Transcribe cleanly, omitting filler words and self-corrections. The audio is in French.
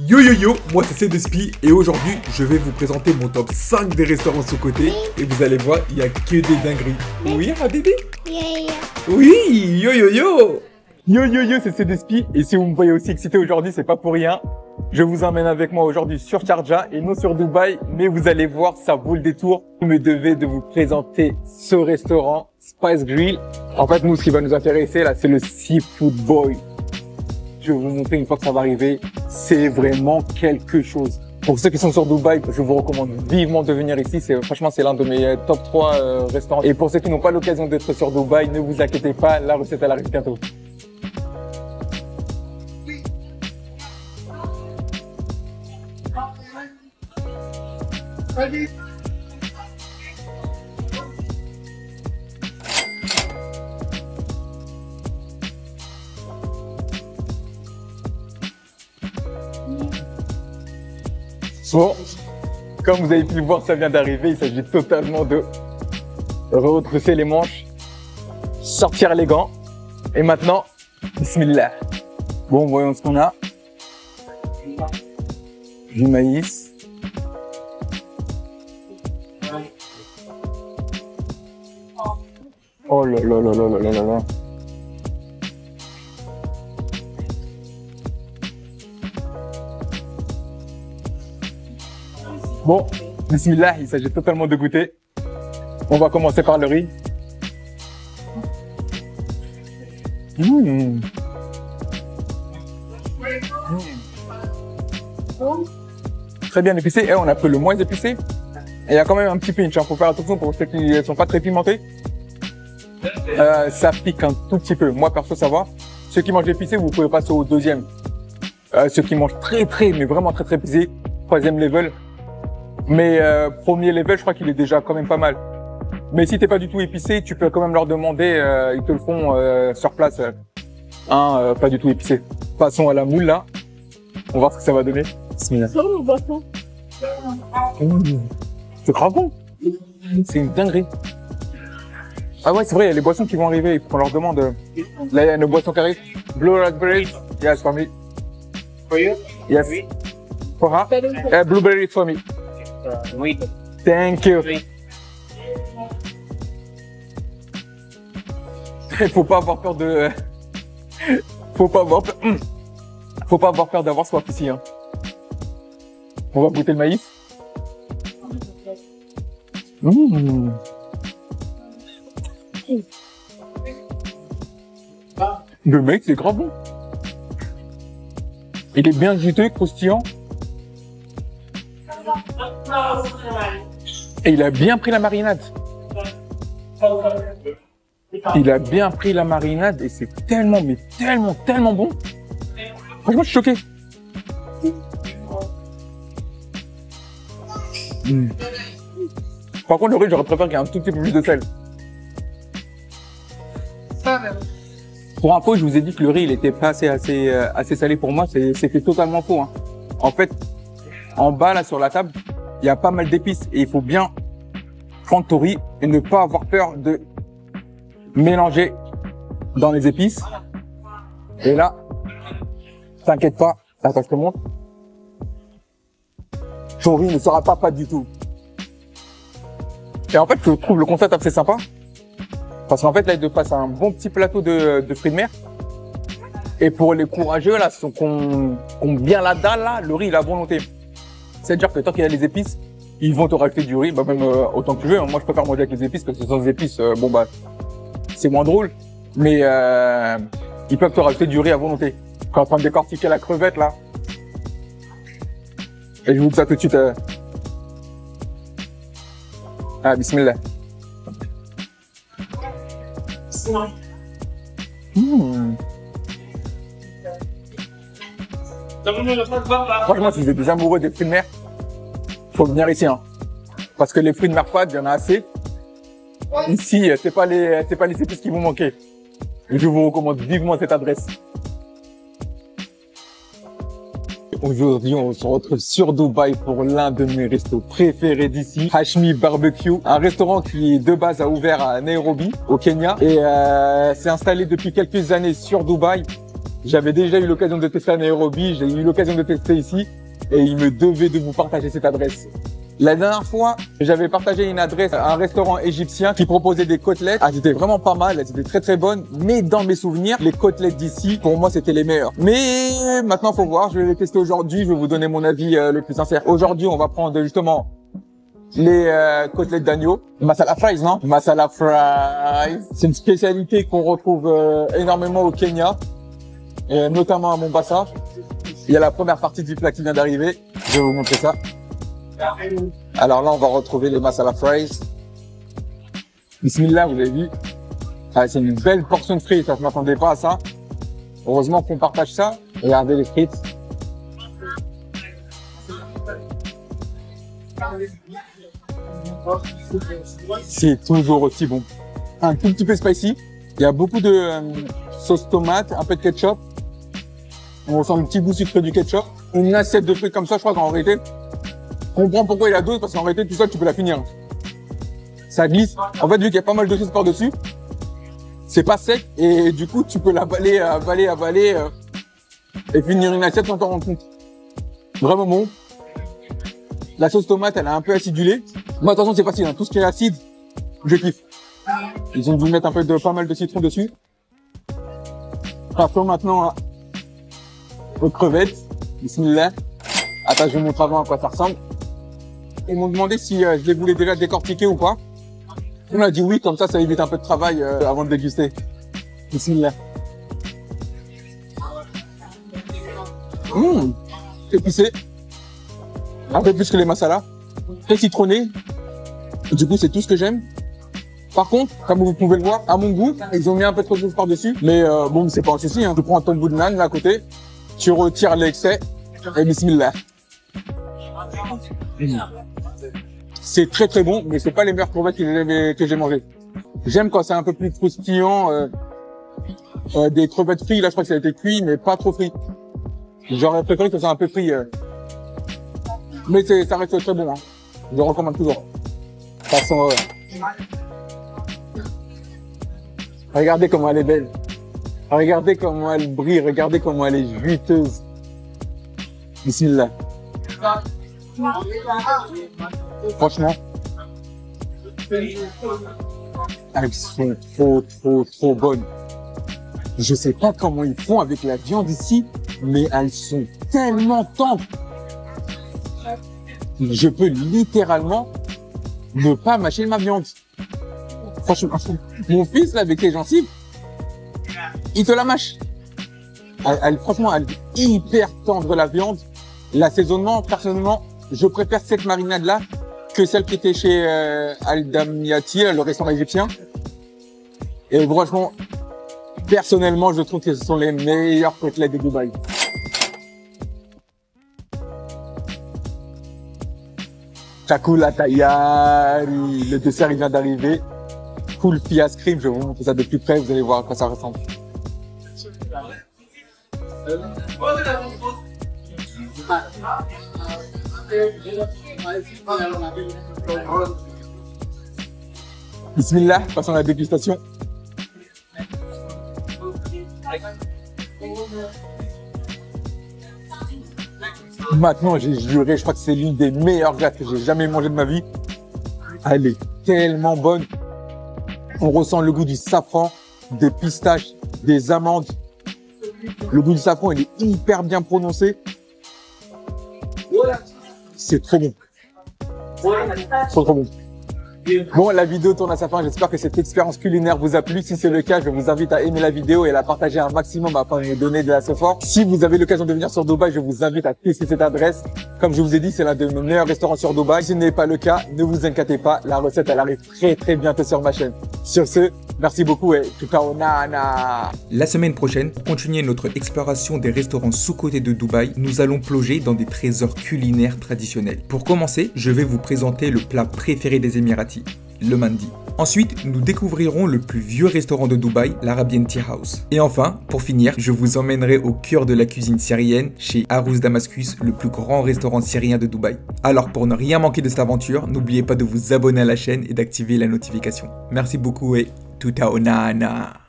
Yo yo yo, moi c'est Cdespi et aujourd'hui je vais vous présenter mon top 5 des restaurants sous-cotés et vous allez voir, il n'y a que des dingueries. Oui, Habibi? Oui, yo yo yo. Yo yo yo, c'est Cdespi et si vous me voyez aussi excité aujourd'hui, c'est pas pour rien. Je vous emmène avec moi aujourd'hui sur Sharjah et non sur Dubaï, mais vous allez voir, ça vaut le détour. Je me devais de vous présenter ce restaurant, Spice Grill. En fait, nous, ce qui va nous intéresser là, c'est le Seafood Boy. Je vais vous montrer une fois que ça va arriver, c'est vraiment quelque chose. Pour ceux qui sont sur Dubaï, je vous recommande vivement de venir ici. Franchement, c'est l'un de mes top 3 restaurants. Et pour ceux qui n'ont pas l'occasion d'être sur Dubaï, ne vous inquiétez pas, la recette elle arrive bientôt. Bon, comme vous avez pu le voir, ça vient d'arriver. Il s'agit totalement de retrousser les manches, sortir les gants. Et maintenant, bismillah. Bon, voyons ce qu'on a. Du maïs. Oh là là là là là là là. Bon, bismillah, il s'agit totalement de goûter. On va commencer par le riz. Très bien épicé. Et on a pris le moins épicé. Et il y a quand même un petit pinch. Faut faire attention pour ceux qui ne sont pas très pimentés. Ça pique un tout petit peu. Moi, perso, ça va. Ceux qui mangent épicé, vous pouvez passer au deuxième. Ceux qui mangent mais vraiment très épicé, troisième level. Mais premier level, je crois qu'il est déjà quand même pas mal. Mais si t'es pas du tout épicé, tu peux quand même leur demander, ils te le font sur place. Pas du tout épicé. Passons à la moule là. On va voir ce que ça va donner. Bismillah. C'est grave bon. C'est une dinguerie. Ah ouais, c'est vrai, il y a les boissons qui vont arriver. Il faut qu'on leur demande. Là, il y a nos boissons qui arrivent. Blue raspberry. Yes, for me. For you? Yes. Sweet? For her? Blueberry for me. Sweet. Thank you. Sweet. Faut pas avoir peur de. Faut pas avoir peur. Faut pas avoir peur d'avoir soif ici. Hein. On va goûter le maïs. Le maïs, c'est grave bon. Il est bien juteux, croustillant. Et il a bien pris la marinade. Il a bien pris la marinade et c'est tellement, mais tellement bon. Franchement, je suis choqué. Par contre, le riz, j'aurais préféré qu'il y ait un tout petit peu plus de sel. Pour info, je vous ai dit que le riz, il était pas assez salé pour moi. C'était totalement faux. Hein. En fait, en bas, là, sur la table, il y a pas mal d'épices et il faut bien prendre ton riz et ne pas avoir peur de mélanger dans les épices. Et là, t'inquiète pas. Attends, je te montre. Ton riz ne sera pas du tout. Et en fait, je trouve le concept assez sympa. Parce qu'en fait, là, il te passe un bon petit plateau de fruits de mer. Et pour les courageux, là, qui ont bien la dalle, là, le riz, il a volonté. C'est-à-dire que tant qu'il y a les épices, ils vont te rajouter du riz, bah même autant que tu veux. Moi, je préfère manger avec les épices parce que sans épices, bon bah, c'est moins drôle. Mais ils peuvent te rajouter du riz à volonté. Quand on est en train de décortiquer la crevette, là. Et je vous dis ça tout de suite. Ah, bismillah. Franchement, si vous êtes des amoureux des fruits de mer, faut venir ici, hein. Parce que les fruits de mer fades, il y en a assez. Ici, c'est pas les épices qui vont manquer. Je vous recommande vivement cette adresse. Aujourd'hui, on se retrouve sur Dubaï pour l'un de mes restos préférés d'ici, Hashmi Barbecue, un restaurant qui de base a ouvert à Nairobi, au Kenya, et s'est installé depuis quelques années sur Dubaï. J'avais déjà eu l'occasion de tester à Nairobi, j'ai eu l'occasion de tester ici et il me devait de vous partager cette adresse. La dernière fois, j'avais partagé une adresse à un restaurant égyptien qui proposait des côtelettes. Elles étaient vraiment pas mal, elles étaient très très bonnes. Mais dans mes souvenirs, les côtelettes d'ici, pour moi, c'était les meilleures. Mais maintenant, faut voir, je vais les tester aujourd'hui. Je vais vous donner mon avis le plus sincère. Aujourd'hui, on va prendre justement les côtelettes d'agneau. Masala fries, non? Masala fries. C'est une spécialité qu'on retrouve énormément au Kenya, et notamment à Mombasa. Il y a la première partie du plat qui vient d'arriver. Je vais vous montrer ça. Alors là, on va retrouver les masala fries. Bismillah, vous avez vu. Ah, c'est une belle portion de frites, je m'attendais pas à ça. Heureusement qu'on partage ça. Regardez les frites. C'est toujours aussi bon. Un tout petit peu spicy. Il y a beaucoup de sauce tomate, un peu de ketchup. On ressent le petit goût sucré du ketchup. Une assiette de frites comme ça, je crois qu'en réalité, on comprend pourquoi il y a 12, parce qu'en réalité, tout ça, tu peux la finir. Ça glisse. En fait, vu qu'il y a pas mal de choses par-dessus, c'est pas sec, et du coup, tu peux l'avaler, avaler, et finir une assiette sans t'en rendre compte. Vraiment bon. La sauce tomate, elle est un peu acidulée. Moi, attention, c'est facile, hein. Tout ce qui est acide, je kiffe. Ils ont dû mettre un peu pas mal de citron dessus. Passons maintenant aux crevettes. Bismillah. Attends, je vous montre avant à quoi ça ressemble. Ils m'ont demandé si je les voulais déjà décortiquer ou pas. On a dit oui, comme ça évite un peu de travail avant de déguster. Bismillah. Épicé. Un peu plus que les masalas. Très citronné. Du coup, c'est tout ce que j'aime. Par contre, comme vous pouvez le voir, à mon goût, ils ont mis un peu trop de choses par-dessus. Mais bon, c'est pas un souci, hein. Tu prends ton bout de naan là à côté, tu retires l'excès et bismillah. C'est très très bon, mais c'est pas les meilleures crevettes que j'ai mangées. J'aime quand c'est un peu plus croustillant, des crevettes frites. Là, je crois que ça a été cuit, mais pas trop frit. J'aurais préféré que ça soit un peu frit. Mais ça reste très bon, hein. Je le recommande toujours. De toute façon, regardez comment elle est belle. Regardez comment elle brille. Regardez comment elle est juteuse. Bismillah. Franchement, elles sont trop bonnes. Je sais pas comment ils font avec la viande ici, mais elles sont tellement tendres. Je peux littéralement ne pas mâcher ma viande. Franchement, mon fils là avec les gencives, il te la mâche. Franchement, elle est hyper tendre la viande. L'assaisonnement, personnellement, je préfère cette marinade-là que celle qui était chez Al-Damyati, le restaurant égyptien. Et franchement, personnellement, je trouve que ce sont les meilleures côtelettes de Dubaï. Chakula Tayari, le dessert il vient d'arriver. Kulfi ice cream, je vais vous montrer ça de plus près, vous allez voir à quoi ça ressemble. Bismillah, passons à la dégustation. Maintenant, j'ai juré, je crois que c'est l'une des meilleures glaces que j'ai jamais mangées de ma vie. Elle est tellement bonne. On ressent le goût du safran, des pistaches, des amandes. Le goût du safran, il est hyper bien prononcé. C'est trop bon. Trop bon. Bon, la vidéo tourne à sa fin. J'espère que cette expérience culinaire vous a plu. Si c'est le cas, je vous invite à aimer la vidéo et à la partager un maximum afin de me donner de la force. Si vous avez l'occasion de venir sur Dubaï, je vous invite à tester cette adresse. Comme je vous ai dit, c'est l'un de mes meilleurs restaurants sur Dubaï. Si ce n'est pas le cas, ne vous inquiétez pas. La recette, elle arrive très bientôt sur ma chaîne. Sur ce, merci beaucoup et ciao nana. La semaine prochaine, pour continuer notre exploration des restaurants sous-cotés de Dubaï, nous allons plonger dans des trésors culinaires traditionnels. Pour commencer, je vais vous présenter le plat préféré des Émiratis, le mandi. Ensuite, nous découvrirons le plus vieux restaurant de Dubaï, l'Arabian Tea House. Et enfin, pour finir, je vous emmènerai au cœur de la cuisine syrienne, chez Arous Damascus, le plus grand restaurant syrien de Dubaï. Alors pour ne rien manquer de cette aventure, n'oubliez pas de vous abonner à la chaîne et d'activer la notification. Merci beaucoup et tout nana.